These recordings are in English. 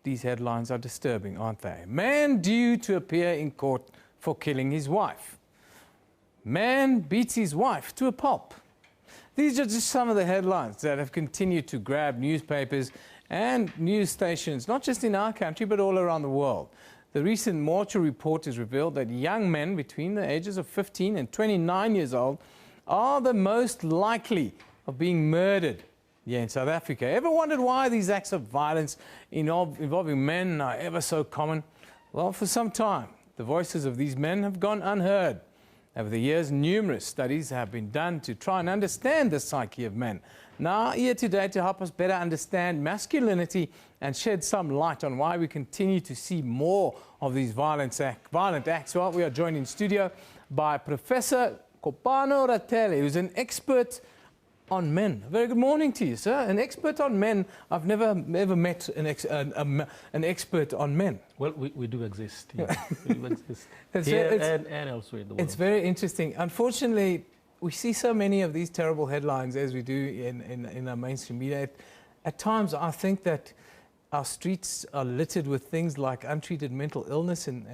these headlines are disturbing, aren't they? Man due to appear in court for killing his wife. Man beats his wife to a pulp. These are just some of the headlines that have continued to grab newspapers and news stations, not just in our country, but all around the world. The recent mortuary report has revealed that young men between the ages of 15 and 29 years old are the most likely of being murdered here in South Africa. Ever wondered why these acts of violence involving men are ever so common? Well, for some time, the voices of these men have gone unheard. Over the years, numerous studies have been done to try and understand the psyche of men. Now, here today to help us better understand masculinity and shed some light on why we continue to see more of these violent acts. Well, we are joined in studio by Professor Kopano Ratele, who's an expert on men. Very good morning to you, sir. An expert on men. I've never ever met an expert on men. Well, we do exist. Yeah. We do exist and elsewhere in the world. It's very interesting. Unfortunately, we see so many of these terrible headlines as we do in our mainstream media. At times, I think that our streets are littered with things like untreated mental illness and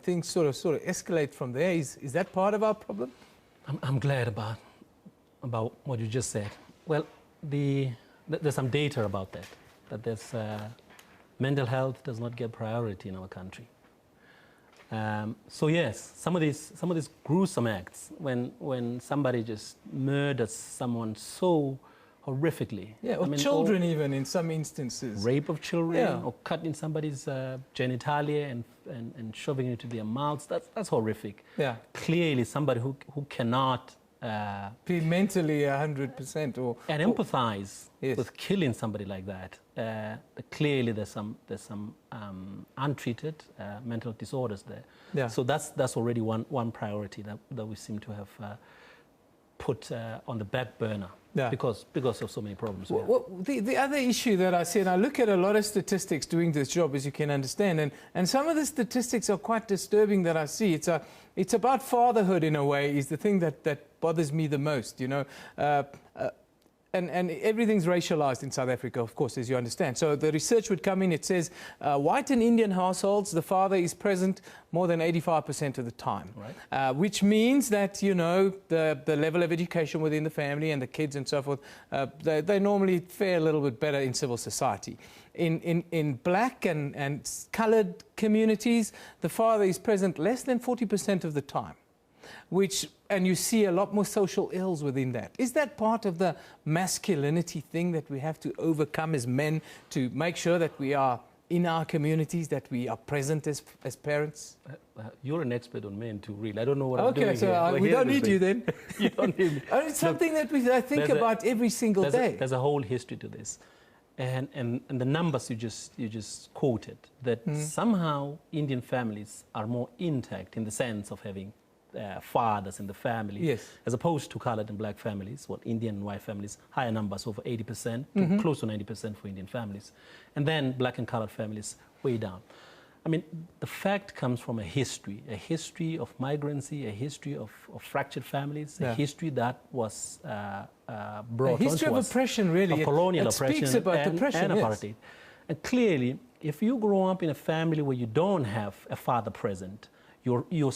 things sort of escalate from there. Is that part of our problem? I'm glad about what you just said. Well, there's some data about that there's mental health does not get priority in our country. So yes, some of these gruesome acts, when somebody just murders someone so horrifically. Yeah, or children even in some instances. Rape of children, or cutting somebody's genitalia and shoving it into their mouths. That's horrific. Yeah. Clearly, somebody who cannot be mentally 100% and empathize with killing somebody like that. Clearly, there's some untreated mental disorders there. Yeah. So that's already one priority that we seem to have put on the back burner. Yeah. Because of so many problems. Well, the other issue that I see, and I look at a lot of statistics doing this job, as you can understand, and some of the statistics are quite disturbing that I see. It's about fatherhood in a way, is the thing that bothers me the most, you know. And everything's racialized in South Africa, of course, as you understand. So the research would come in, it says, white and Indian households, the father is present more than 85% of the time. Right. Which means that, you know, the level of education within the family and the kids and so forth, they normally fare a little bit better in civil society. In black and colored communities, the father is present less than 40% of the time. And you see a lot more social ills within that. Is that part of the masculinity thing that we have to overcome as men to make sure that we are in our communities, that we are present as parents? You're an expert on men too, really. I don't know what I'm doing here. Okay, so we don't need you then. You don't need me. It's something that I think about every single day. There's a whole history to this. And the numbers you just quoted, that somehow Indian families are more intact in the sense of having fathers in the family, yes, as opposed to colored and black families. What Indian and white families, higher numbers, over 80%, to close to 90% for Indian families, and then black and colored families way down. I mean, the fact comes from a history of migrancy, a history of fractured families, a history that was brought a history of oppression, really, of colonial oppression, speaks about and apartheid. Yes. And clearly, if you grow up in a family where you don't have a father present, you're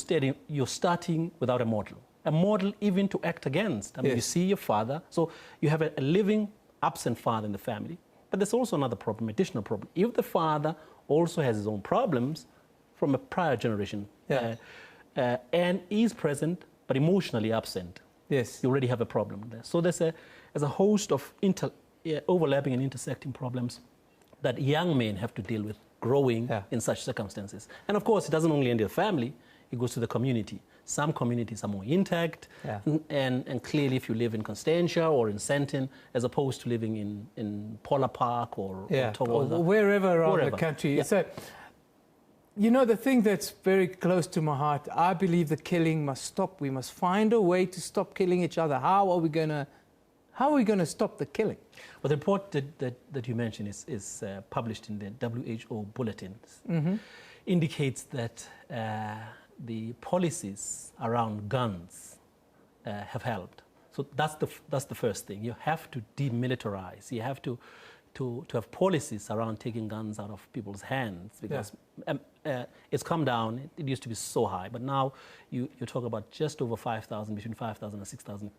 starting without a model even to act against. I mean, you see your father, so you have a living, absent father in the family. But there's also another problem, additional problem. If the father also has his own problems from a prior generation, and is present but emotionally absent, yes, you already have a problem there. So there's a host of overlapping and intersecting problems that young men have to deal with growing in such circumstances. And of course, it doesn't only end in the family, it goes to the community. Some communities are more intact, and clearly if you live in Constantia or in Sandton, as opposed to living in Polar Park or wherever around the country. So, you know, the thing that's very close to my heart, I believe the killing must stop. We must find a way to stop killing each other. How are we going to stop the killing? Well, the report that you mentioned is published in the WHO bulletins. Indicates that the policies around guns have helped. So that's the first thing. You have to demilitarize. You have to to have policies around taking guns out of people's hands, because it's come down. It used to be so high, but now you talk about just over 5,000, between 5,000 and 6,000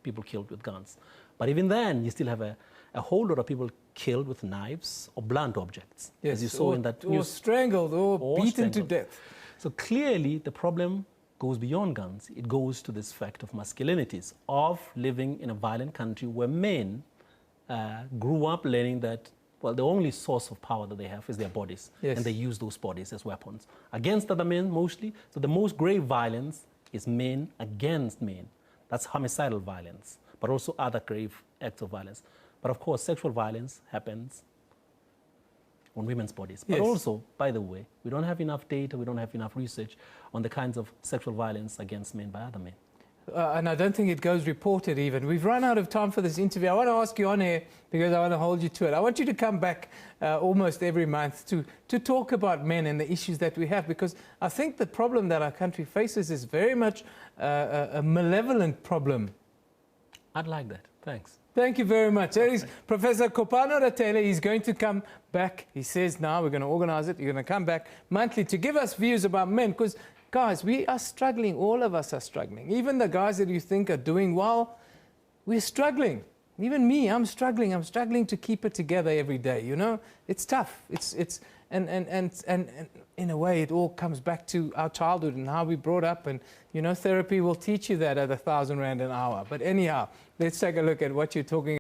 people killed with guns. But even then, you still have a whole lot of people killed with knives or blunt objects, as you saw in that news. Or strangled or beaten to death. So clearly, the problem goes beyond guns. It goes to this fact of masculinities, of living in a violent country where men grew up learning that, well, the only source of power that they have is their bodies, and they use those bodies as weapons against other men mostly. So the most grave violence is men against men. That's homicidal violence, but also other grave acts of violence. But of course, sexual violence happens on women's bodies. But also, by the way, we don't have enough data, we don't have enough research on the kinds of sexual violence against men by other men. And I don't think it goes reported even. We've run out of time for this interview. I want to ask you on air, because I want to hold you to it. I want you to come back almost every month to talk about men and the issues that we have, because I think the problem that our country faces is very much a malevolent problem. I'd like that. Thanks. Thank you very much. There is Professor Kopano Ratele. He's going to come back. He says now we're going to organize it. You're going to come back monthly to give us views about men, because guys, we are struggling. All of us are struggling. Even the guys that you think are doing well, we're struggling. Even me, I'm struggling. I'm struggling to keep it together every day. You know, it's tough. And in a way, it all comes back to our childhood and how we brought up. And you know, therapy will teach you that at 1,000 Rand an hour. But anyhow, let's take a look at what you're talking about.